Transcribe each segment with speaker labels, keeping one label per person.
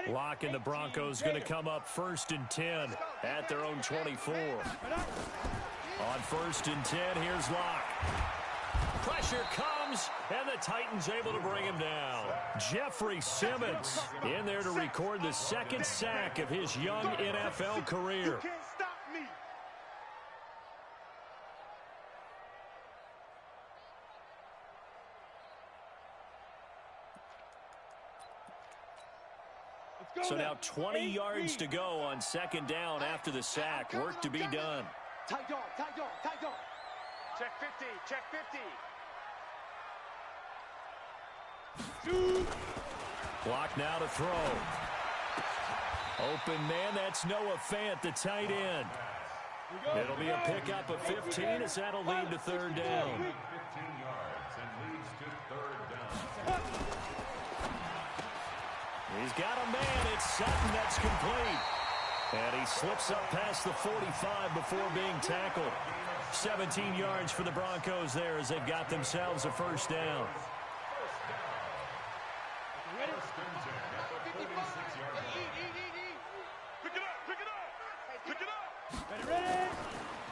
Speaker 1: Lock and the Broncos going to come up 1st and 10 at their own 24. On 1st and 10, here's Lock. Pressure comes, and the Titans able to bring him down. Jeffrey Simmons in there to record the 2nd sack of his young NFL career. So now 20 yards to go on 2nd down after the sack. Work to be done.
Speaker 2: Tight dog. Check 50, check 50.
Speaker 1: Clock now to throw. Open man, that's Noah Fant, the tight end. It'll be a pickup of 15 as that'll lead to 3rd down.
Speaker 3: 15 yards and leads to 3rd down.
Speaker 1: He's got a man. It's Sutton. That's complete. And he slips up past the 45 before being tackled. 17 yards for the Broncos there as they've got themselves a 1st down.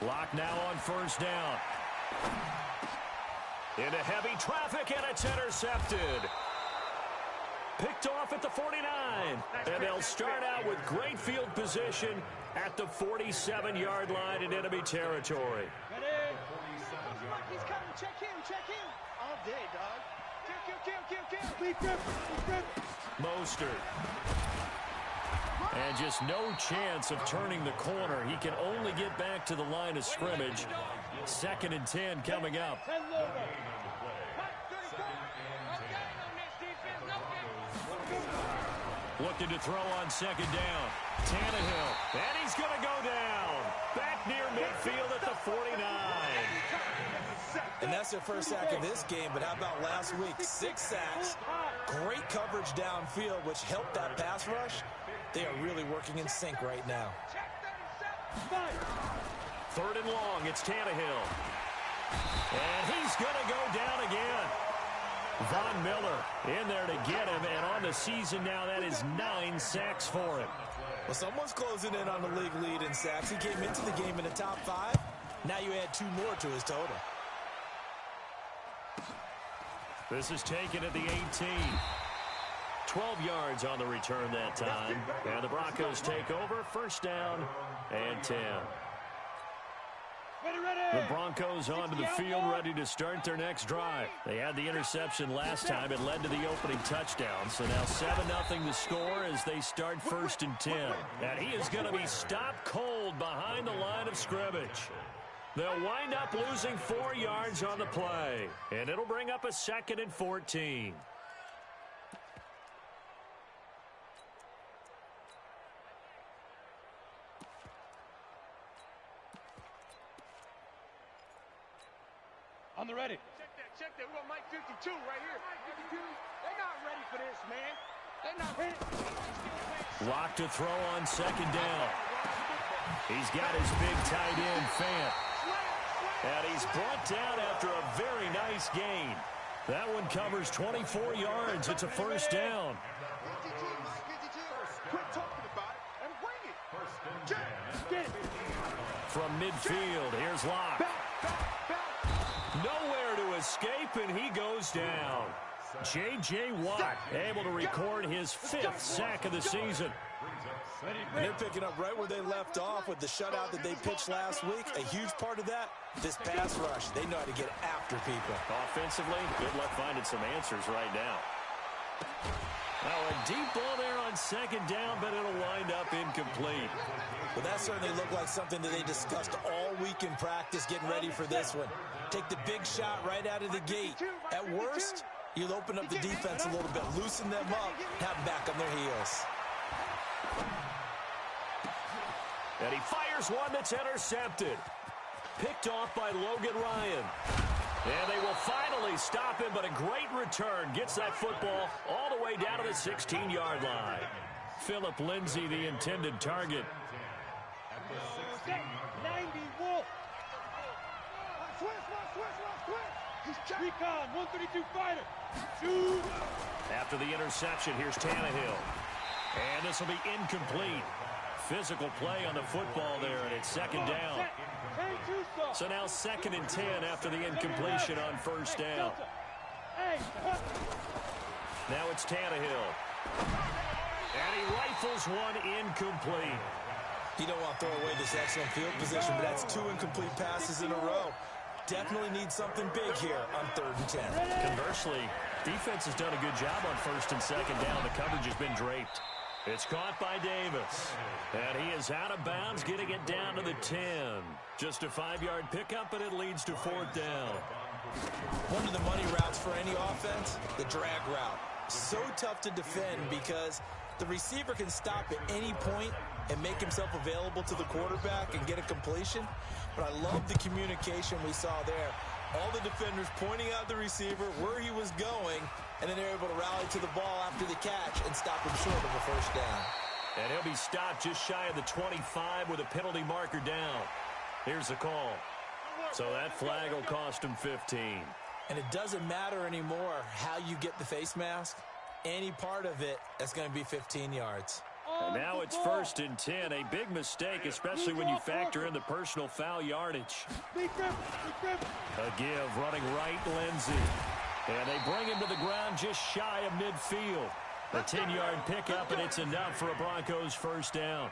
Speaker 1: Lock now on 1st down. Into heavy traffic, and it's intercepted. Picked off at the 49. And they'll start out with great field position at the 47-yard line in enemy territory.
Speaker 2: He's coming. Check him. All day, dog. Kill.
Speaker 1: Mostert. And just no chance of turning the corner. He can only get back to the line of scrimmage. 2nd and 10 coming up. Looking to throw on 2nd down. Tannehill. And he's going to go down. Back near midfield at the 49.
Speaker 4: And that's their 1st sack of this game, but how about last week? 6 sacks, great coverage downfield, which helped that pass rush. They are really working in sync right now.
Speaker 1: 3rd and long, it's Tannehill. And he's going to go down again. Von Miller in there to get him, and on the season now, that is 9 sacks for him.
Speaker 4: Well, someone's closing in on the league lead in sacks. He came into the game in the top 5. Now you add 2 more to his total.
Speaker 1: This is taken at the 18. 12 yards on the return that time. And the Broncos take over. 1st down and 10. The Broncos onto the field, ready to start their next drive. They had the interception last time. It led to the opening touchdown. So now 7-0 the score as they start 1st and 10. And he is going to be stopped cold behind the line of scrimmage. They'll wind up losing 4 yards on the play. And it'll bring up a 2nd and 14.
Speaker 5: On the ready.
Speaker 2: Check that. We got Mike 52 right here. 52. They're not ready for this, man. They're not ready.
Speaker 1: Lock to throw on 2nd down. He's got his big tight end, Fant. And he's brought down after a very nice gain. That one covers 24 yards. It's a 1st down.
Speaker 2: Quit talking about it and bring it.
Speaker 3: Get it.
Speaker 1: From midfield, here's Lock. Nowhere to escape, and he goes down. J.J. Watt able to record his 5th sack of the season.
Speaker 4: And they're picking up right where they left off with the shutout that they pitched last week. A huge part of that, this pass rush. They know how to get after people.
Speaker 1: Offensively, good luck finding some answers right now. Now a deep ball there on 2nd down, but it'll wind up incomplete.
Speaker 4: Well, that certainly looked like something that they discussed all week in practice getting ready for this one. Take the big shot right out of the gate. At worst, you'll open up the defense a little bit, loosen them up, have them back on their heels.
Speaker 1: And he fires one that's intercepted. Picked off by Logan Ryan. And they will finally stop him, but a great return. Gets that football all the way down to the 16-yard line. Philip Lindsay, the intended target.
Speaker 5: 90 Wolf. Recon, 132 fighter. Shoot.
Speaker 1: After the interception, here's Tannehill. this will be incomplete. Physical play on the football there, and it's second down. So now 2nd and 10 after the incompletion on first down. Now it's Tannehill. And he rifles one incomplete.
Speaker 4: You don't want to throw away this excellent field position, but that's 2 incomplete passes in a row. Definitely need something big here on 3rd and 10.
Speaker 1: Conversely, defense has done a good job on 1st and 2nd down. The coverage has been draped. It's caught by Davis. And he is out of bounds, getting it down to the 10. Just a 5-yard pickup, and it leads to 4th down.
Speaker 4: One of the money routes for any offense, the drag route. So tough to defend because the receiver can stop at any point and make himself available to the quarterback and get a completion. But I love the communication we saw there. All the defenders pointing out the receiver, where he was going, and then they're able to rally to the ball after the catch and stop him short of a first down.
Speaker 1: And he'll be stopped just shy of the 25 with a penalty marker down. Here's the call. So that flag will cost him 15.
Speaker 4: And it doesn't matter anymore how you get the face mask. Any part of it, that's going to be 15 yards.
Speaker 1: And now it's 1st and 10. A big mistake, especially when you factor in the personal foul yardage. A give running right, Lindsey. And they bring him to the ground just shy of midfield. A 10-yard pickup, and it's enough for a Broncos first down.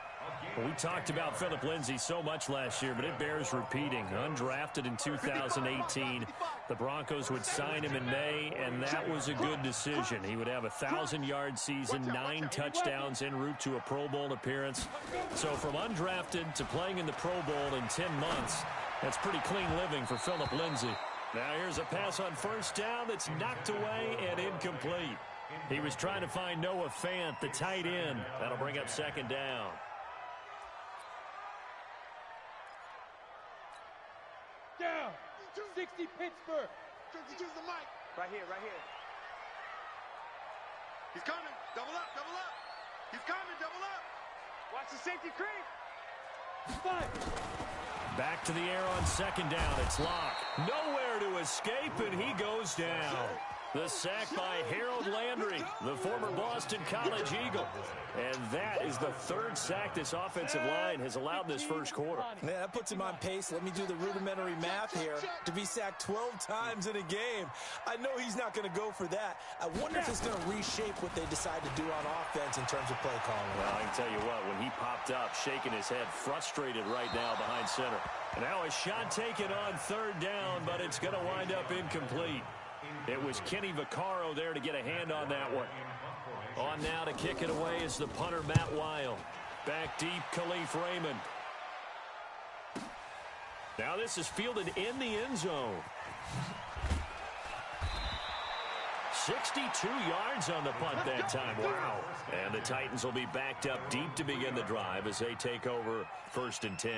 Speaker 1: Well, we talked about Phillip Lindsay so much last year, but it bears repeating. Undrafted in 2018, the Broncos would sign him in May, and that was a good decision. He would have a 1,000-yard season, 9 touchdowns en route to a Pro Bowl appearance. So from undrafted to playing in the Pro Bowl in 10 months, that's pretty clean living for Phillip Lindsay. Now here's a pass on first down that's knocked away and incomplete. He was trying to find Noah Fant, the tight end. That'll bring up 2nd down.
Speaker 5: Down. 60 Pittsburgh.
Speaker 2: 52's the mic. Right here, right here. He's coming. Double up, double up. He's coming, double up. Watch the safety creep.
Speaker 5: 5.
Speaker 1: Back to the air on 2nd down. It's Locke. Nowhere to escape, and he goes down. The sack by Harold Landry, the former Boston College Eagle. And that is the 3rd sack this offensive line has allowed this first quarter.
Speaker 4: Man, that puts him on pace. Let me do the rudimentary math here. To be sacked 12 times in a game. I know he's not going to go for that. I wonder if it's going to reshape what they decide to do on offense in terms of play calling.
Speaker 1: Well, I can tell you what, when he popped up, shaking his head, frustrated right now behind center. Now a shot taken on 3rd down, but it's going to wind up incomplete. It was Kenny Vaccaro there to get a hand on that one. On now to kick it away is the punter, Matt Weil. Back deep, Khalif Raymond. Now this is fielded in the end zone. 62 yards on the punt that time. Wow. And the Titans will be backed up deep to begin the drive as they take over 1st and 10.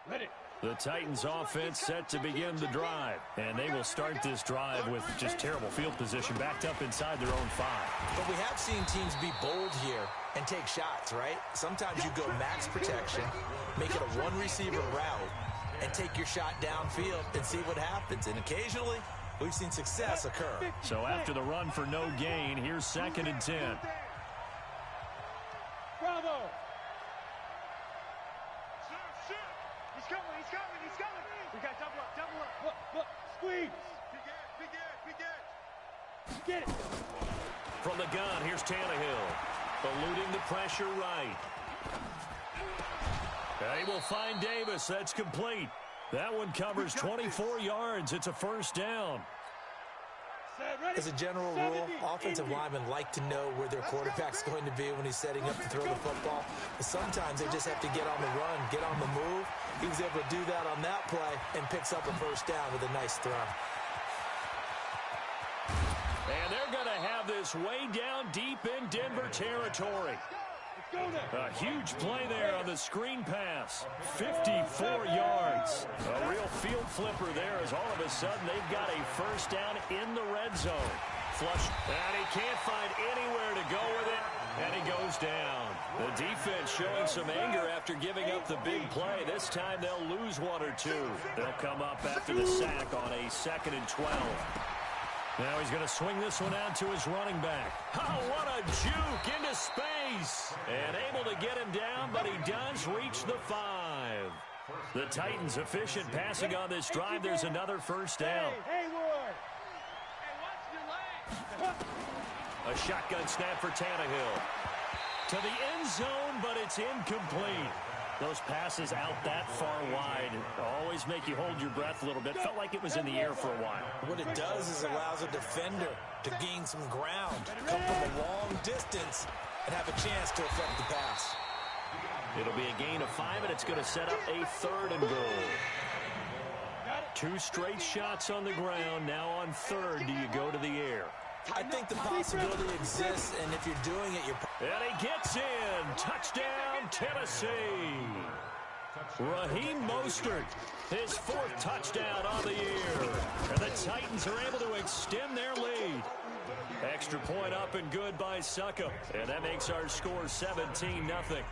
Speaker 5: Ready.
Speaker 1: The Titans offense set to begin the drive. And they will start this drive with just terrible field position, backed up inside their own 5.
Speaker 4: But we have seen teams be bold here and take shots, right? Sometimes you go max protection, make it a one-receiver route, and take your shot downfield and see what happens. And occasionally, we've seen success occur.
Speaker 1: So after the run for no gain, here's 2nd and 10.
Speaker 5: Bravo.
Speaker 2: He's coming, he's coming, he's coming. We got double up, double up.
Speaker 5: Look, squeeze. Get it.
Speaker 1: From the gun, here's Tannehill. Eluding the pressure right. They will find Davis. That's complete. That one covers 24 yards. It's a first down.
Speaker 4: As a general rule, offensive linemen like to know where their quarterback's going to be when he's setting up to throw the football. But sometimes they just have to get on the run, get on the move. He was able to do that on that play and picks up a first down with a nice throw.
Speaker 1: And they're going to have this way down deep in Denver territory. A huge play there on the screen pass. 54 yards. A real field flipper there as all of a sudden they've got a first down in the red zone. Flush. And he can't find anywhere to go with it. And he goes down. The defense showing some anger after giving up the big play. This time they'll lose 1 or 2. They'll come up after the sack on a 2nd and 12. Now he's going to swing this one out to his running back. Oh, what a juke into space. And able to get him down, but he does reach the 5. The Titans efficient passing on this drive. There's another first down.
Speaker 5: Hey, Ward.
Speaker 1: A shotgun snap for Tannehill. To the end zone, but it's incomplete. Those passes out that far wide always make you hold your breath a little bit. Felt like it was in the air for a while.
Speaker 4: What it does is allows a defender to gain some ground, come from a long distance, and have a chance to affect the pass.
Speaker 1: It'll be a gain of 5, and it's going to set up a 3rd and goal. 2 straight shots on the ground. Now on 3rd, do you go to the air?
Speaker 4: I think the possibility exists, and if you're doing it, you're...
Speaker 1: And he gets in. Touchdown, Tennessee. Raheem Mostert, his 4th touchdown on the year. And the Titans are able to extend their lead. Extra point up and good by Succa. And that makes our score 17-0.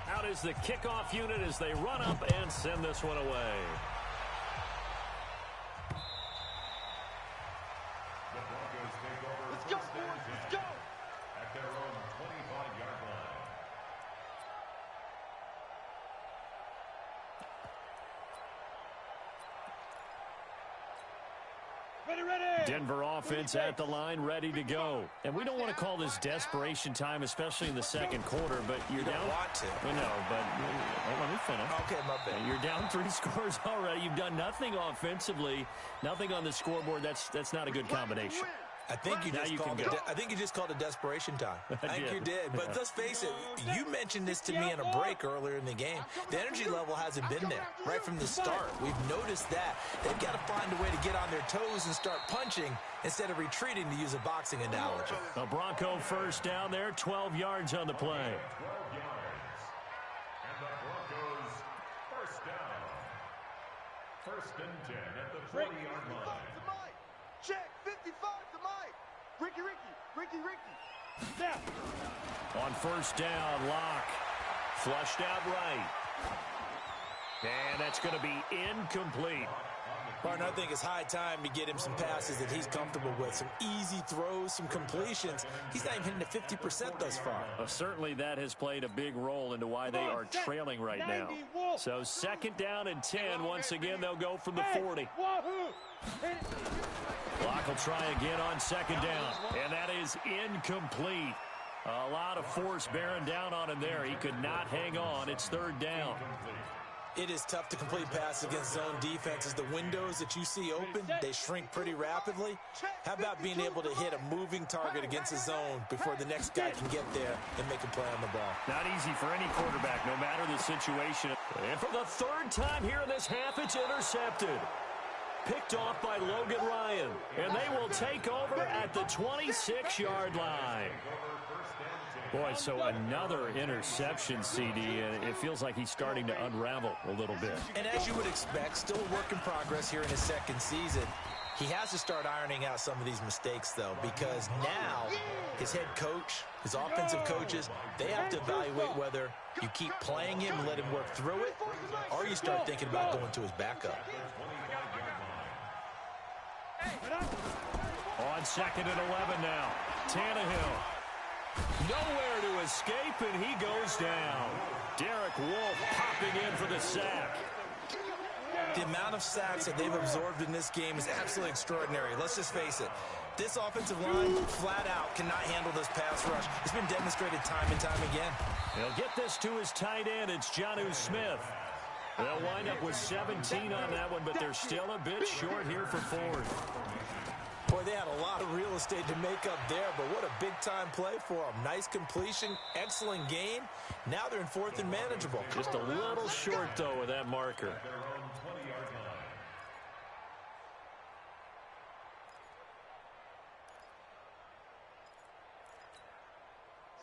Speaker 1: Out is the kickoff unit as they run up and send this one away.
Speaker 2: Let's go, boys. Let's go.
Speaker 3: At their own 25-yard line.
Speaker 5: Ready.
Speaker 1: Denver offense at the line, ready to go. And we don't want to call this desperation time, especially in the second quarter, but you're
Speaker 4: You
Speaker 1: down.
Speaker 4: don't want to.
Speaker 1: I know, but let me finish.
Speaker 4: Okay, my bad.
Speaker 1: You're down 3 scores already. You've done nothing offensively, nothing on the scoreboard. That's not a good combination.
Speaker 4: I think you
Speaker 1: Now
Speaker 4: just
Speaker 1: you
Speaker 4: called
Speaker 1: can
Speaker 4: it.
Speaker 1: go.
Speaker 4: I think you just called it desperation time. I think
Speaker 1: did.
Speaker 4: you did. But let's face it. You mentioned this to me in a break earlier in the game. The energy level hasn't been there right from the start. We've noticed that they've got to find a way to get on their toes and start punching instead of retreating, to use a boxing analogy.
Speaker 1: A Bronco first down there, 12 yards on the play.
Speaker 3: 12 yards. And the Broncos first down. 1st and 10 at the 40-yard line.
Speaker 2: Check, 55 to Mike. Ricky.
Speaker 5: Snap.
Speaker 1: On first down, Locke. Flushed out right. And that's going to be incomplete.
Speaker 4: Partner, I think it's high time to get him some passes that he's comfortable with. Some easy throws, some completions. He's not even hitting the 50% thus far.
Speaker 1: Certainly that has played a big role into why they are trailing right now. So 2nd down and 10. Once again, they'll go from the 40.
Speaker 5: Wahoo.
Speaker 1: Locke will try again on 2nd down. And that is incomplete. A lot of force bearing down on him there. He could not hang on. It's 3rd down.
Speaker 4: It is tough to complete passes against zone defenses. The windows that you see open, they shrink pretty rapidly. How about being able to hit a moving target against a zone before the next guy can get there and make a play on the ball?
Speaker 1: Not easy for any quarterback, no matter the situation. And for the 3rd time here in this half, it's intercepted. Picked off by Logan Ryan. And they will take over at the 26-yard line. Boy, so another interception, CD, and it feels like he's starting to unravel a little bit.
Speaker 4: And as you would expect, still a work in progress here in his 2nd season. He has to start ironing out some of these mistakes, though, because now his head coach, his offensive coaches, they have to evaluate whether you keep playing him and let him work through it, or you start thinking about going to his backup.
Speaker 1: On 2nd and 11 now, Tannehill. Nowhere to escape, and he goes down. Derek Wolfe popping in for the sack.
Speaker 4: The amount of sacks that they've absorbed in this game is absolutely extraordinary. Let's just face it. This offensive line, flat out, cannot handle this pass rush. It's been demonstrated time and time again.
Speaker 1: They'll get this to his tight end. It's Jonnu Smith. They'll wind up with 17 on that one, but they're still a bit short here for 4th.
Speaker 4: Boy, they had a lot of real estate to make up there, but what a big-time play for them. Nice completion, excellent gain. Now they're in 4th and manageable.
Speaker 1: Just a little short, though, with that marker.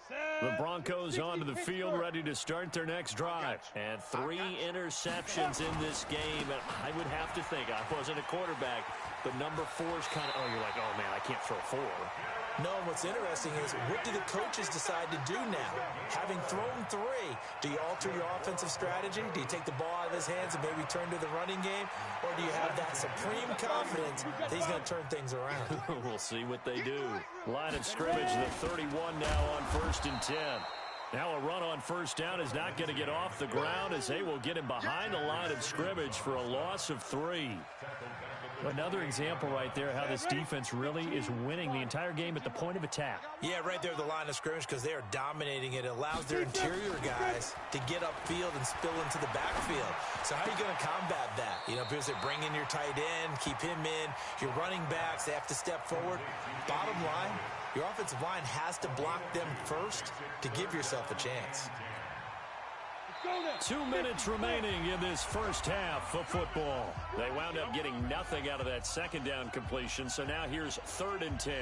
Speaker 1: The Broncos onto the field, ready to start their next drive. And 3 interceptions in this game. And I would have to think, I wasn't a quarterback, but number 4 is kind of, you're like, oh, man, I can't throw 4.
Speaker 4: No, what's interesting is, what do the coaches decide to do now? Having thrown 3, do you alter your offensive strategy? Do you take the ball out of his hands and maybe turn to the running game? Or do you have that supreme confidence that he's going to turn things around?
Speaker 1: We'll see what they do. Line of scrimmage, the 31 now on 1st and 10. Now a run on first down is not going to get off the ground as they will get him behind the line of scrimmage for a loss of 3. Another example right there how this defense really is winning the entire game at the point of attack.
Speaker 4: Yeah, right there at the line of scrimmage because they are dominating it. It allows their interior guys to get upfield and spill into the backfield. So how are you going to combat that? You know, because they bring in your tight end, keep him in. Your running backs, they have to step forward. Bottom line, your offensive line has to block them first to give yourself a chance.
Speaker 1: 2 minutes remaining in this first half of football. They wound up getting nothing out of that second down completion, so now here's 3rd and 10.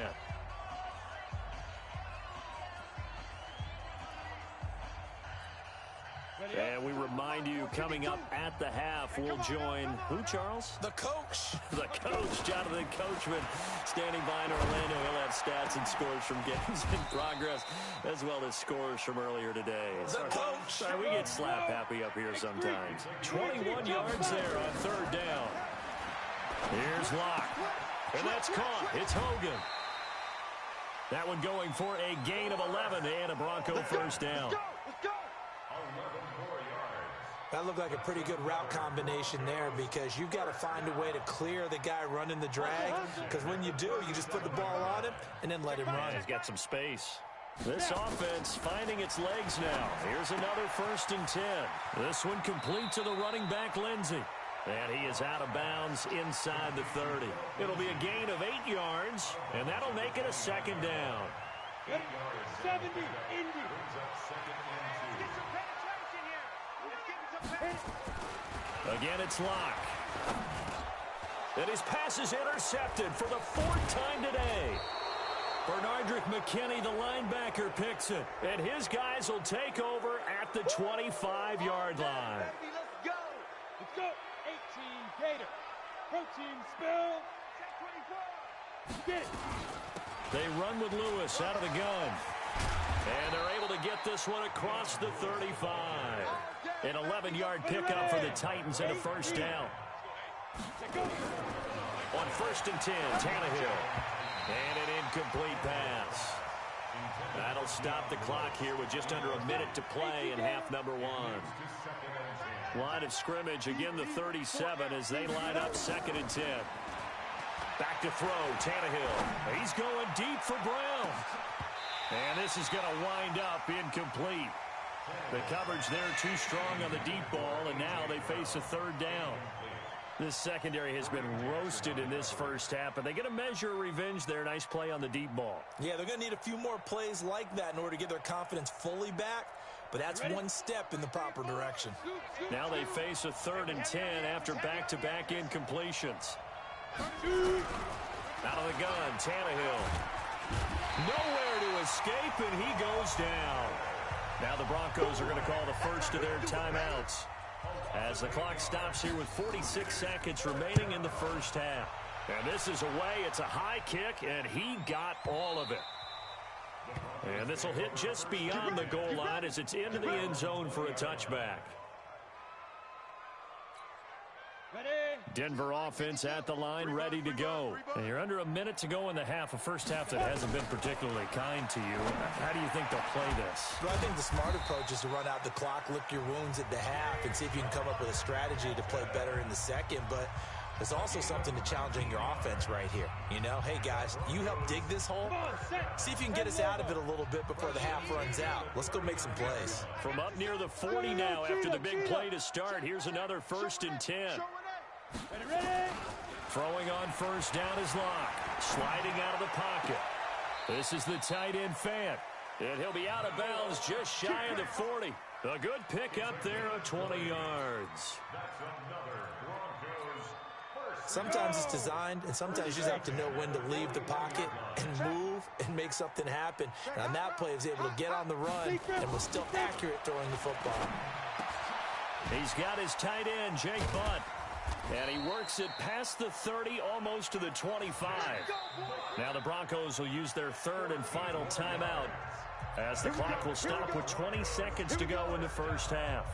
Speaker 1: And we remind you, coming up at the half, we'll join who, Charles?
Speaker 4: The coach.
Speaker 1: The coach, Jonathan Coachman, standing by in Orlando. He'll have stats and scores from games in progress, as well as scores from earlier today. Sorry, we get slap happy up here sometimes. 21 yards there on 3rd down. Here's Locke. And that's caught. It's Hogan. That one going for a gain of 11 and a Bronco first down.
Speaker 4: That looked like a pretty good route combination there because you've got to find a way to clear the guy running the drag, because when you do, you just put the ball on him and then let him run.
Speaker 1: He's got some space. This offense finding its legs now. Here's another 1st and 10. This one complete to the running back, Lindsey. And he is out of bounds inside the 30. It'll be a gain of 8 yards, and that'll make it a 2nd down.
Speaker 5: 70, Indy.
Speaker 1: Again, it's Locke. And his pass is intercepted for the 4th time today. Bernardrick McKinney, the linebacker, picks it. And his guys will take over at the 25-yard line.
Speaker 5: Let's go. Let's go. 18 Gator. Protein spill. Check 24. Get.
Speaker 1: They run with Lewis out of the gun. And they're able to get this one across the 35. An 11-yard pickup for the Titans and a 1st down. On 1st and 10, Tannehill. And an incomplete pass. That'll stop the clock here with just under a minute to play in half number 1. Line of scrimmage, again the 37 as they line up 2nd and 10. Back to throw, Tannehill. He's going deep for Brown. And this is going to wind up incomplete. The coverage there too strong on the deep ball, and now they face a 3rd down. This secondary has been roasted in this first half, and they get a measure of revenge there. Nice play on the deep ball.
Speaker 4: Yeah, they're going to need a few more plays like that in order to get their confidence fully back, but that's one step in the proper direction.
Speaker 1: Now they face a 3rd and 10 after back-to-back incompletions. Out of the gun, Tannehill. Nowhere to escape, and he goes down. Now the Broncos are going to call the first of their timeouts as the clock stops here with 46 seconds remaining in the first half. And this is away. It's a high kick, and he got all of it. And this will hit just beyond the goal line as it's into the end zone for a touchback. Denver offense at the line, ready to go. And you're under a minute to go in the half, a first half that hasn't been particularly kind to you. How do you think they'll play this?
Speaker 4: Well, I think the smart approach is to run out the clock, lick your wounds at the half, and see if you can come up with a strategy to play better in the second. But there's also something to challenging your offense right here. You know, hey, guys, you help dig this hole. See if you can get us out of it a little bit before the half runs out. Let's go make some plays.
Speaker 1: From up near the 40 now after the big play to start, here's another 1st and 10. Throwing on first down is Locke. Sliding out of the pocket. This is the tight end Fant. And he'll be out of bounds just shy of the 40. A good pick up there of 20 yards.
Speaker 4: Sometimes it's designed, and sometimes you just have to know when to leave the pocket and move and make something happen. And on that play, he was able to get on the run and was still accurate throwing the football.
Speaker 1: He's got his tight end, Jake Butt. And he works it past the 30, almost to the 25. Now the Broncos will use their third and final timeout as the clock will stop with 20 seconds to go in the first half.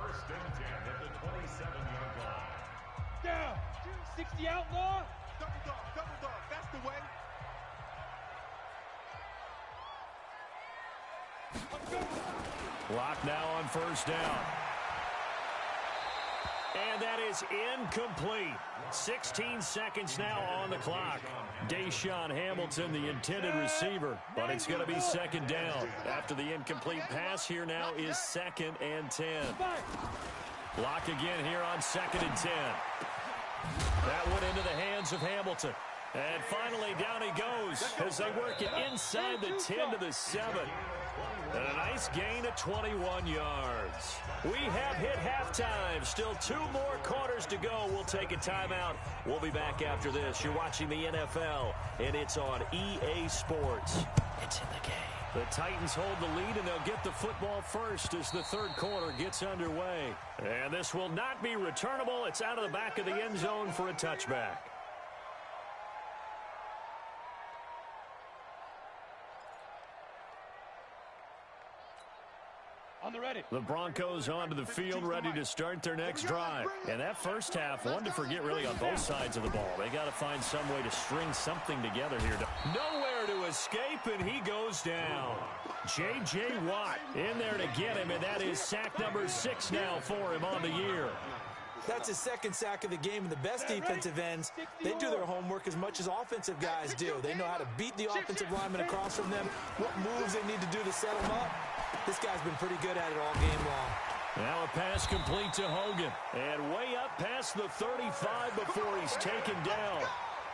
Speaker 3: First and 10 at the 27-yard line.
Speaker 5: Down. 60 outlaw.
Speaker 2: Double dog. That's the way.
Speaker 1: Clock now on first down. And that is incomplete. 16 seconds now on the clock. Deshaun Hamilton, the intended receiver, but it's going to be second down. After the incomplete pass, here now is 2nd and 10. Block again here on 2nd and 10. That went into the hands of Hamilton. And finally, down he goes as they work it inside the 10 to the 7. And a nice gain of 21 yards. We have hit halftime. Still 2 more quarters to go. We'll take a timeout. We'll be back after this. You're watching the NFL, and it's on EA Sports. It's in the game. The Titans hold the lead, and they'll get the football first as the third quarter gets underway. And this will not be returnable. It's out of the back of the end zone for a touchback.
Speaker 5: On the ready.
Speaker 1: The Broncos onto the field, ready to start their next drive. And that first half, one to forget really on both sides of the ball. They got to find some way to string something together here. Nowhere to escape, and he goes down. J.J. Watt in there to get him, and that is sack number 6 now for him on the year.
Speaker 4: That's his second sack of the game, and the best defensive ends, they do their homework as much as offensive guys do. They know how to beat the offensive lineman across from them, what moves they need to do to set them up. This guy's been pretty good at it all game long.
Speaker 1: Now a pass complete to Hogan, and way up past the 35 before he's taken down.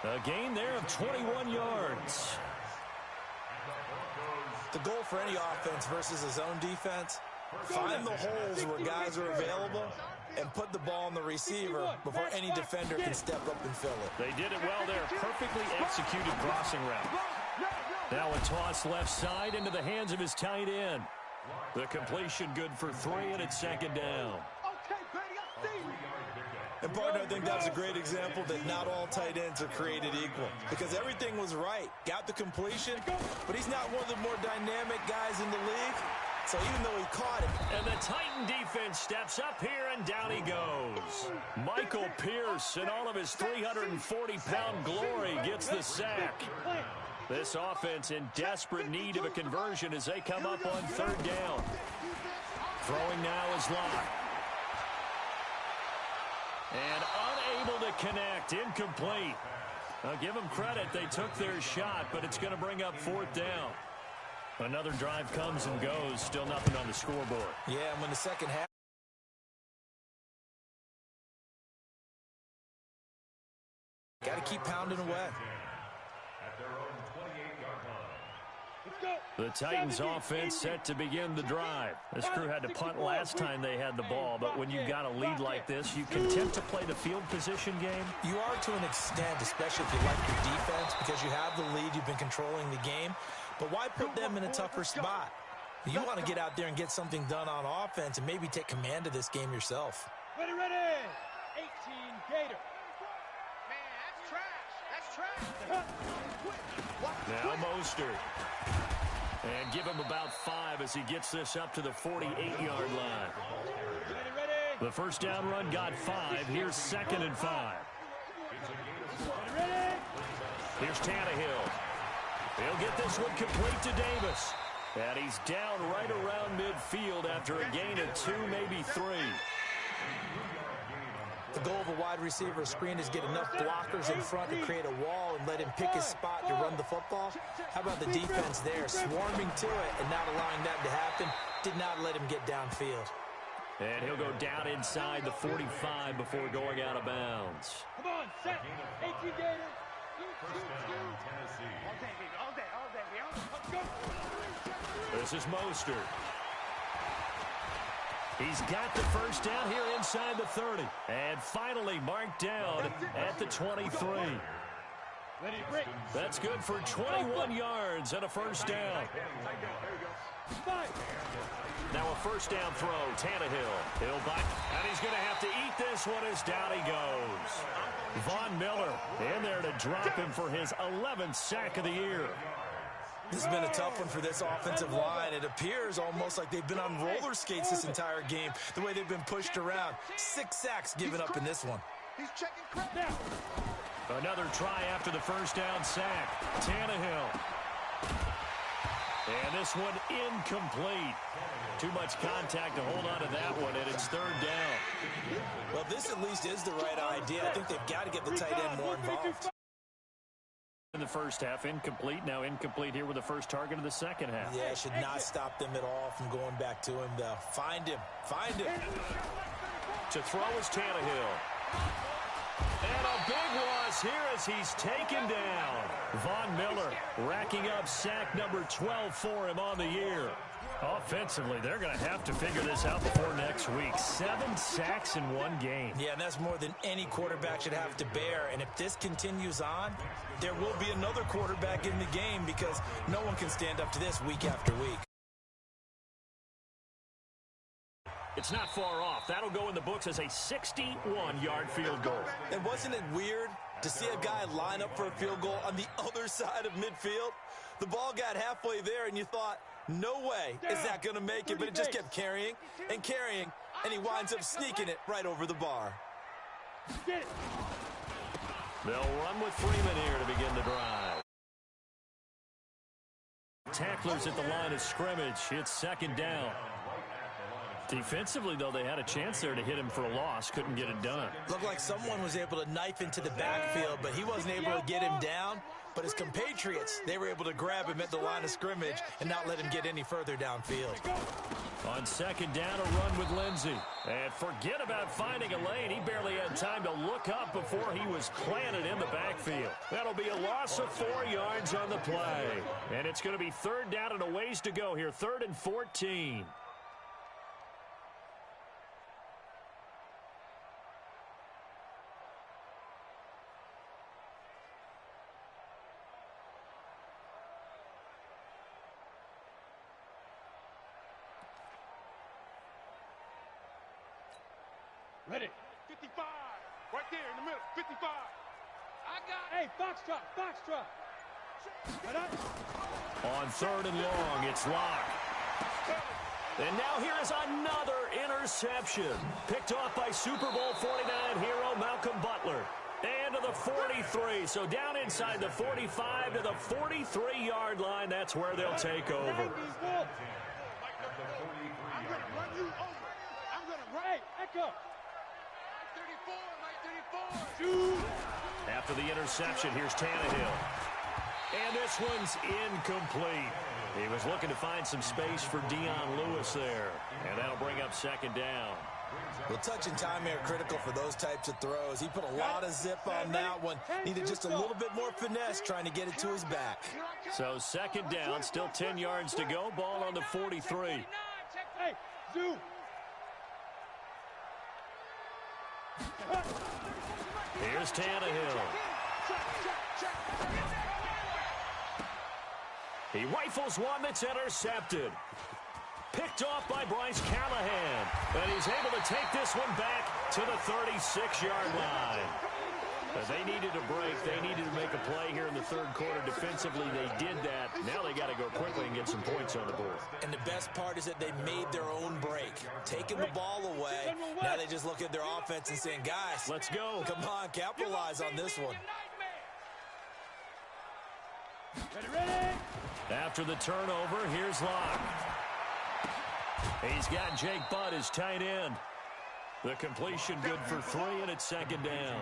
Speaker 1: A gain there of 21 yards.
Speaker 4: The goal for any offense versus his own defense, find the holes where guys are available and put the ball on the receiver before any defender can step up and fill it.
Speaker 1: They did it well there. Perfectly executed crossing route. Now a toss left side into the hands of his tight end. The completion good for 3, and it's second down.
Speaker 2: Okay, Betty, I see you.
Speaker 4: And, partner, I think that was a great example that not all tight ends are created equal because everything was right. Got the completion, but he's not one of the more dynamic guys in the league. So even though he caught it.
Speaker 1: And the Titan defense steps up here, and down he goes. Michael Pierce, in all of his 340-pound glory, gets the sack. This offense in desperate need of a conversion as they come up on third down. Throwing now is Locke. And unable to connect, incomplete. I'll give them credit, they took their shot, but it's going to bring up fourth down. Another drive comes and goes, still nothing on the scoreboard.
Speaker 4: Yeah, and when the second half. Got to keep pounding away.
Speaker 3: At their own 28-yard line.
Speaker 5: Let's go.
Speaker 1: The Titans offense set to begin the drive. This crew had to punt last time they had the ball, but when you've got a lead like this, you content to play the field position game?
Speaker 4: You are to an extent, especially if you like your defense, because you have the lead, you've been controlling the game. But why put them in a tougher spot? You want to get out there and get something done on offense and maybe take command of this game yourself.
Speaker 5: Ready. 18 Gator.
Speaker 2: Man, that's trash.
Speaker 1: Now Mostert. And give him about 5 as he gets this up to the 48-yard line.
Speaker 5: Ready.
Speaker 1: The first down run got 5. Here's 2nd and 5.
Speaker 5: Ready.
Speaker 1: Here's Tannehill. He'll get this one complete to Davis. And he's down right around midfield after a gain of 2, maybe 3.
Speaker 4: The goal of a wide receiver screen is get enough blockers in front to create a wall and let him pick his spot to run the football. How about the defense there, swarming to it and not allowing that to happen? Did not let him get downfield.
Speaker 1: And he'll go down inside the 45 before going out of bounds.
Speaker 5: Come on, set. 18 Gator.
Speaker 3: Tennessee.
Speaker 2: All day,
Speaker 5: Let's go.
Speaker 1: This is Mostert. He's got the first down here inside the 30. And finally marked down at the 23. That's good for 21 yards and a first down. Now a first down throw, Tannehill. He'll back, and he's going to have to eat this one as down he goes. Von Miller in there to drop him for his 11th sack of the year.
Speaker 4: This has been a tough one for this offensive line. It appears almost like they've been on roller skates this entire game, the way they've been pushed around. 6 sacks given up in this one.
Speaker 2: He's checking credit.
Speaker 1: Another try after the first down sack. Tannehill. And this one incomplete. Too much contact to hold on to that one, and it's third down.
Speaker 4: Well, this at least is the right idea. I think they've got to get the tight end more involved.
Speaker 1: In the first half, incomplete. Now incomplete here with the first target of the second half.
Speaker 4: Yeah, should not stop them at all from going back to him, though. Find him. Find him.
Speaker 1: To throw is Tannehill. And a big loss here as he's taken down. Von Miller racking up sack number 12 for him on the year. Offensively, they're going to have to figure this out before next week. 7 sacks in one game.
Speaker 4: Yeah, and that's more than any quarterback should have to bear. And if this continues on, there will be another quarterback in the game because no one can stand up to this week after week.
Speaker 1: It's not far off. That'll go in the books as a 61-yard field goal.
Speaker 4: And wasn't it weird to see a guy line up for a field goal on the other side of midfield? The ball got halfway there, and you thought, no way is that going to make it, but it just kept carrying and carrying, and he winds up sneaking it right over the bar.
Speaker 1: They'll run with Freeman here to begin the drive. Tacklers at the line of scrimmage. It's second down. Defensively, though, they had a chance there to hit him for a loss. Couldn't get it done.
Speaker 4: Looked like someone was able to knife into the backfield, but he wasn't able to get him down. But his compatriots, they were able to grab him at the line of scrimmage and not let him get any further downfield.
Speaker 1: On second down, a run with Lindsey. And forget about finding a lane. He barely had time to look up before he was planted in the backfield. That'll be a loss of 4 yards on the play. And it's going to be third down and a ways to go here. 3rd and 14.
Speaker 5: Ready.
Speaker 2: 55. Right there in the middle. 55. I got it.
Speaker 5: Hey, Foxtrot, Foxtrot.
Speaker 1: On 3rd and long, it's Locke. And now here is another interception. Picked off by Super Bowl 49 hero Malcolm Butler. And to the 43. So down inside the 45 to the 43-yard line. That's where they'll take over.
Speaker 2: I'm going to run you over. I'm going to run.
Speaker 5: Hey, Echo.
Speaker 2: 34.
Speaker 1: After the interception, here's Tannehill. And this one's incomplete. He was looking to find some space for Dion Lewis there. And that'll bring up second down.
Speaker 4: Well, touch and time are critical for those types of throws. He put a lot of zip on that one. Needed just a little bit more finesse trying to get it to his back.
Speaker 1: So second down, still 10 yards to go. Ball on the 43.
Speaker 5: Hey, Zoo.
Speaker 1: Here's Tannehill. He rifles one that's intercepted. Picked off by Bryce Callahan. And he's able to take this one back to the 36-yard line. They needed a break. They needed to make a play here in the third quarter. Defensively, they did that. Now they got to go quickly and get some points on the board.
Speaker 4: And the best part is that they made their own break. Taking the ball away. Now they just look at their offense and saying, guys,
Speaker 1: let's go.
Speaker 4: Come on, capitalize on this one.
Speaker 5: Ready.
Speaker 1: After the turnover, here's Locke. He's got Jake Butt as tight end. The completion good for 3, and it's second down.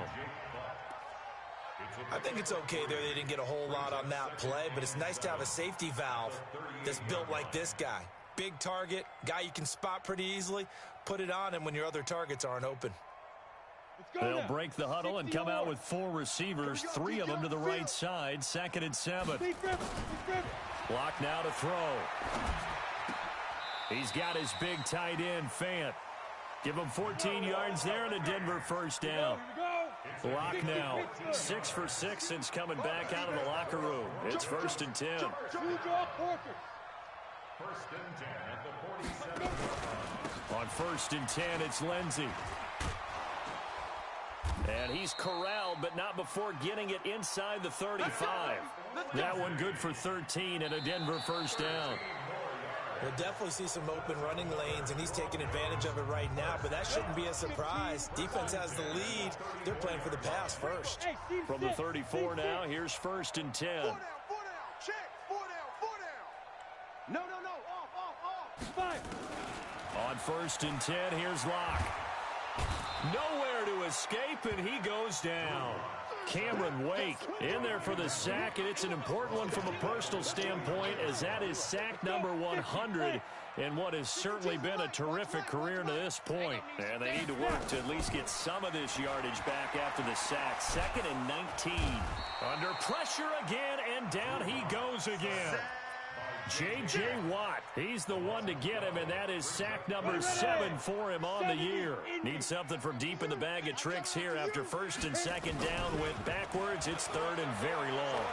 Speaker 4: I think it's okay there. They didn't get a whole lot on that play, but it's nice to have a safety valve that's built like this guy. Big target, guy you can spot pretty easily. Put it on him when your other targets aren't open.
Speaker 1: They'll break the huddle and come out with 4 receivers, 3 of them to the right side. 2nd and 7. Block now to throw. He's got his big tight end, Fant. Give him 14 yards there and a Denver first down. Lock now, 6 for 6 since coming back out of the locker room. It's 1st and 10.
Speaker 3: First and 10 at the 47.
Speaker 1: On 1st and 10, it's Lindsey. And he's corralled, but not before getting it inside the 35. That one good for 13 and a Denver first down.
Speaker 4: We'll definitely see some open running lanes, and he's taking advantage of it right now, but that shouldn't be a surprise. Defense has the lead. They're playing for the pass first.
Speaker 1: From the 34 now, here's 1st and 10.
Speaker 2: 4 down, check, 4 down. No, off.
Speaker 5: 5.
Speaker 1: On 1st and 10, here's Locke. Nowhere to escape, and he goes down. Cameron Wake in there for the sack, and it's an important one from a personal standpoint, as that is sack number 100 in what has certainly been a terrific career to this point. And they need to work to at least get some of this yardage back after the sack. 2nd and 19. Under pressure again, and down he goes again. J.J. Watt, he's the one to get him, and that is sack number 7 for him on the year. Needs something from deep in the bag of tricks here after 1st and 2nd down. Went backwards. It's 3rd and very long.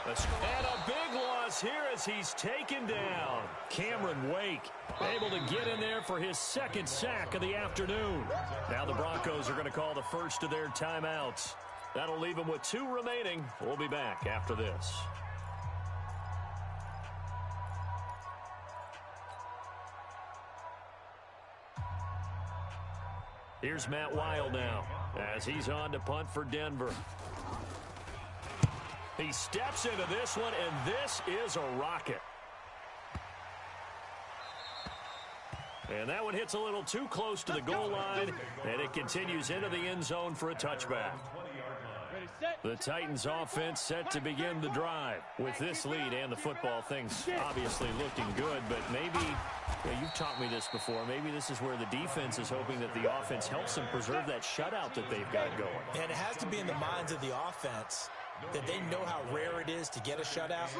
Speaker 1: And a big loss here as he's taken down. Cameron Wake able to get in there for his 2nd sack of the afternoon. Now the Broncos are going to call the first of their timeouts. That'll leave them with 2 remaining. We'll be back after this. Here's Matt Weil now as he's on to punt for Denver. He steps into this one, and this is a rocket. And that one hits a little too close to the goal line, and it continues into the end zone for a touchback. The Titans offense set to begin the drive. With this lead and the football, things obviously looking good, but maybe, you've taught me this before, maybe this is where the defense is hoping that the offense helps them preserve that shutout that they've got going.
Speaker 4: And it has to be in the minds of the offense that they know how rare it is to get a shutout.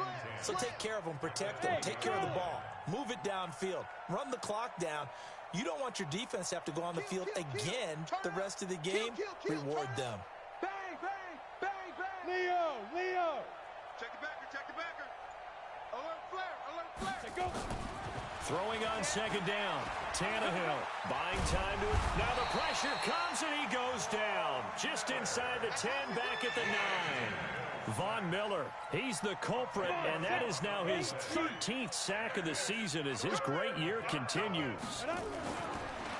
Speaker 4: So take care of them, protect them, take care of the ball, move it downfield, run the clock down. You don't want your defense to have to go on the field again the rest of the game. Reward them.
Speaker 5: Leo!
Speaker 2: Check the backer. Alert flare.
Speaker 5: Go.
Speaker 1: Throwing on 2nd down. Tannehill buying time to it. Now the pressure comes and he goes down. Just inside the 10, back at the 9. Von Miller, he's the culprit, and that is now his 13th sack of the season as his great year continues.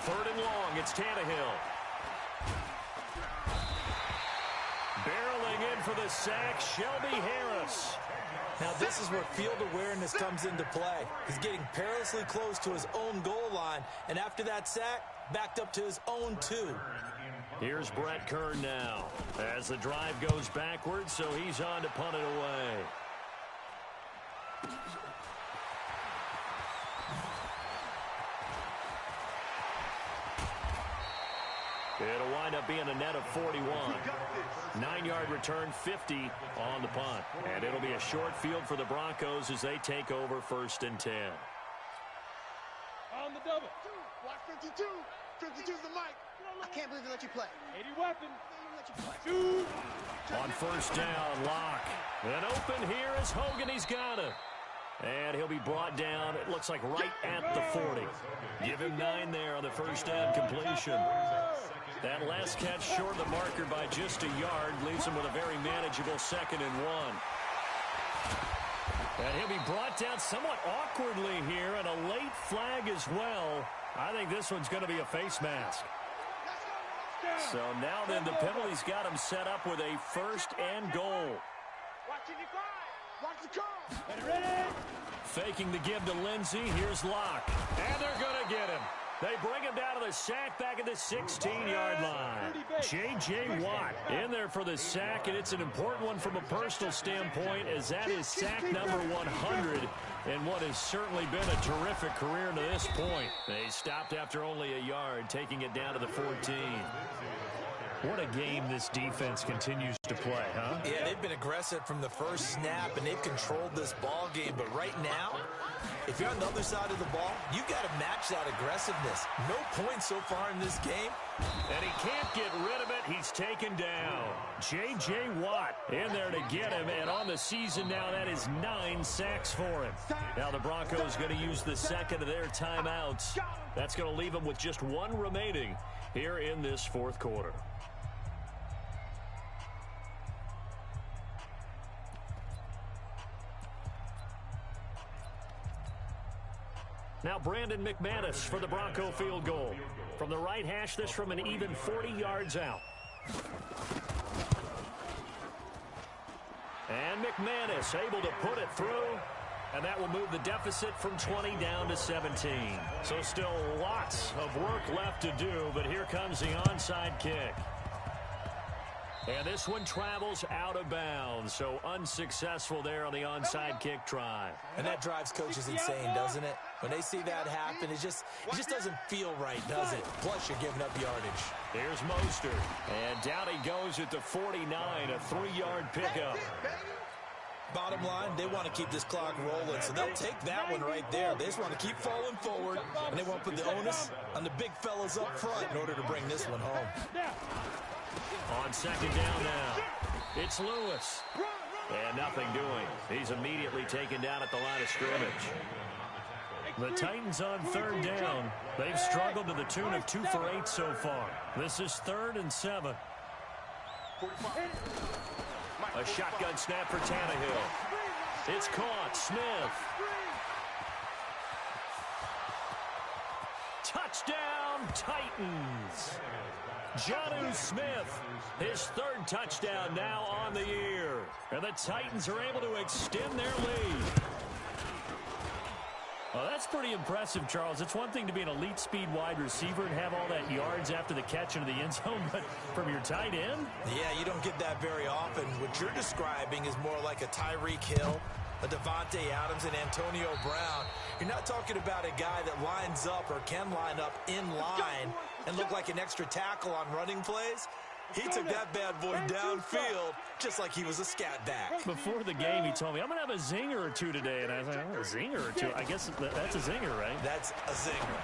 Speaker 1: 3rd and long, it's Tannehill. Barreling in for the sack, Shelby Harris.
Speaker 4: Now this is where field awareness comes into play. He's getting perilously close to his own goal line, and after that sack, backed up to his own 2.
Speaker 1: Here's Brett Kern now as the drive goes backwards, so he's on to punt it away. It'll wind up being a net of 41. 9-yard return, 50 on the punt. And it'll be a short field for the Broncos as they take over 1st and 10.
Speaker 5: On the double.
Speaker 2: Watch 52. 52's the mic. I can't believe they let you play.
Speaker 5: 80 weapon.
Speaker 2: Shoot.
Speaker 1: On 1st down, Locke. And open here is Hogan. He's got it. And he'll be brought down, it looks like right at the 40. Give him 9 there on the 1st down completion. That last catch short of the marker by just a yard leaves him with a very manageable 2nd and 1. And he'll be brought down somewhat awkwardly here, and a late flag as well. I think this one's going to be a face mask. So now then the penalty's got him set up with a 1st and goal.
Speaker 2: Watching the grind. Watch the call.
Speaker 5: Ready?
Speaker 1: Faking the give to Lindsey. Here's Locke. And they're going to get him. They bring him down to the sack back at the 16-yard line. J.J. Watt in there for the sack, and it's an important one from a personal standpoint as that is sack number 100 in what has certainly been a terrific career to this point. They stopped after only a yard, taking it down to the 14. What a game this defense continues to play, huh?
Speaker 4: Yeah, they've been aggressive from the first snap, and they've controlled this ball game. But right now, if you're on the other side of the ball, you got to match that aggressiveness. No points so far in this game.
Speaker 1: And he can't get rid of it. He's taken down. J.J. Watt in there to get him. And on the season now, that is 9 sacks for him. Now the Broncos going to use the second of their timeouts. That's going to leave them with just one remaining here in this fourth quarter. Now Brandon McManus for the Bronco field goal. From the right hash, this from an even 40 yards out. And McManus able to put it through. And that will move the deficit from 20 down to 17. So still lots of work left to do, but here comes the onside kick. And this one travels out of bounds, so unsuccessful there on the onside kick try.
Speaker 4: And that drives coaches insane, doesn't it? When they see that happen, it just doesn't feel right, does it? Plus, you're giving up yardage.
Speaker 1: Here's Mostert. And down he goes at the 49, a 3-yard pickup.
Speaker 4: Bottom line, they want to keep this clock rolling, so they'll take that one right there. They just want to keep falling forward, and they want to put the onus on the big fellas up front in order to bring this one home.
Speaker 1: On second down now, it's Lewis. And nothing doing. He's immediately taken down at the line of scrimmage. The Titans on third down. They've struggled to the tune of 2 for 8 so far. This is 3rd and 7. A shotgun snap for Tannehill. It's caught. Smith. Touchdown, Titans. Jonnu Smith, his 3rd touchdown now on the year. And the Titans are able to extend their lead. Well, that's pretty impressive, Charles. It's one thing to be an elite speed wide receiver and have all that yards after the catch into the end zone, but from your tight end?
Speaker 4: Yeah, you don't get that very often. What you're describing is more like a Tyreek Hill, a Devontae Adams, and Antonio Brown. You're not talking about a guy that lines up or can line up in line and look like an extra tackle on running plays. He took that bad boy downfield just like he was a scat back.
Speaker 1: Before the game, he told me, I'm going to have a zinger or two today. And I was like, oh, a zinger or two? I guess that's a zinger, right?
Speaker 4: That's a zinger.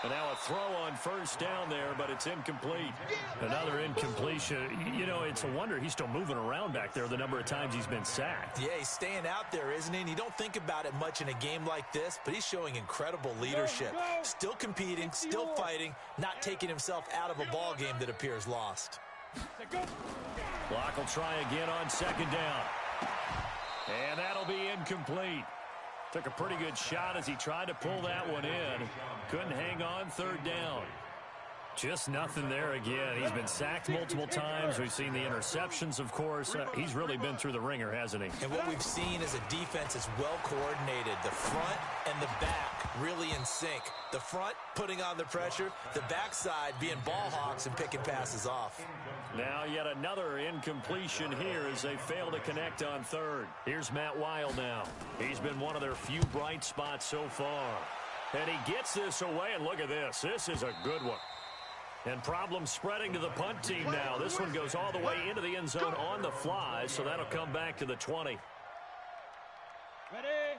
Speaker 1: And now a throw on first down there, but it's incomplete. Another incompletion. You know, it's a wonder he's still moving around back there the number of times he's been sacked.
Speaker 4: Yeah, he's staying out there, isn't he? And you don't think about it much in a game like this, but he's showing incredible leadership. Still competing, still fighting, not taking himself out of a ball game that appears lost.
Speaker 1: Block will try again on second down. And that'll be incomplete. Took a pretty good shot as he tried to pull that one in. Couldn't hang on third down. Just nothing there again. He's been sacked multiple times. We've seen the interceptions, of course. He's really been through the ringer, hasn't he?
Speaker 4: And what we've seen is a defense that's well coordinated. The front and the back really in sync. The front putting on the pressure. The backside being ball hawks and picking passes off.
Speaker 1: Now yet another incompletion here as they fail to connect on third. Here's Matt Wild now. He's been one of their few bright spots so far. And he gets this away, and look at this. This is a good one. And problems spreading to the punt team now. This one goes all the way into the end zone on the fly, so that'll come back to the 20.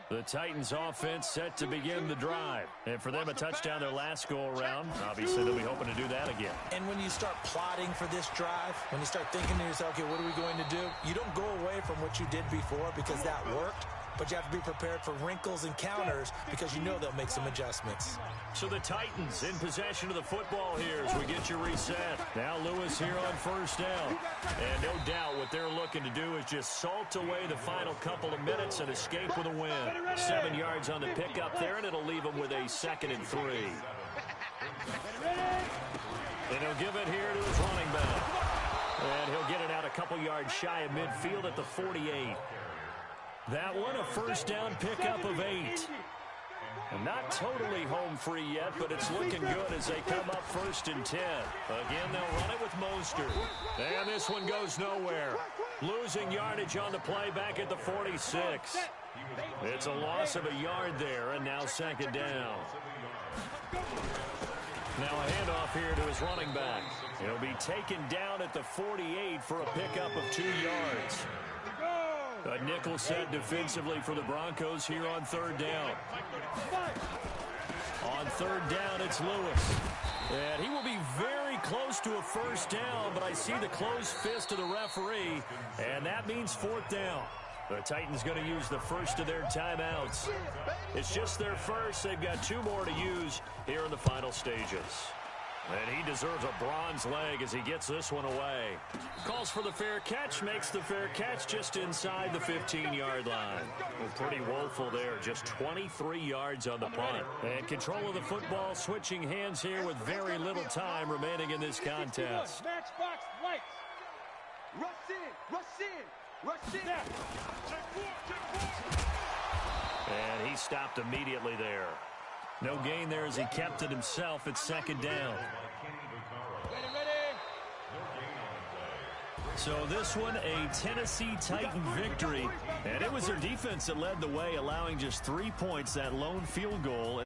Speaker 1: The Titans offense set to begin the drive. And for them, a touchdown their last go-around. Obviously, they'll be hoping to do that again.
Speaker 4: And when you start plotting for this drive, when you start thinking to yourself, okay, what are we going to do? You don't go away from what you did before because that worked. But you have to be prepared for wrinkles and counters because you know they'll make some adjustments.
Speaker 1: So the Titans in possession of the football here as we get you reset. Now Lewis here on first down. And no doubt what they're looking to do is just salt away the final couple of minutes and escape with a win. 7 yards on the pickup there, and it'll leave them with a 2nd and 3. And he'll give it here to his running back. And he'll get it out a couple yards shy of midfield at the 48. That one, a first down pickup of 8. And not totally home free yet, but it's looking good as they come up 1st and 10. Again, they'll run it with Mostert. And this one goes nowhere. Losing yardage on the play back at the 46. It's a loss of a yard there, and now 2nd down. Now a handoff here to his running back. He'll be taken down at the 48 for a pickup of 2 yards. A nickel set defensively for the Broncos here on 3rd down. On 3rd down, it's Lewis. And he will be very close to a 1st down, but I see the closed fist of the referee, and that means 4th down. The Titans going to use the first of their timeouts. It's just their first. They've got 2 more to use here in the final stages. And he deserves a bronze leg as he gets this one away. Calls for the fair catch, makes the fair catch just inside the 15-yard line. Well, pretty woeful there, just 23 yards on the punt. And control of the football switching hands here with very little time remaining in this contest.
Speaker 5: Matchbox lights.
Speaker 2: Rush in, rush in, rush in.
Speaker 1: And he stopped immediately there. No gain there as he kept it himself at 2nd down. So this one, a Tennessee Titan victory. And it was their defense that led the way, allowing just 3 points, that lone field goal.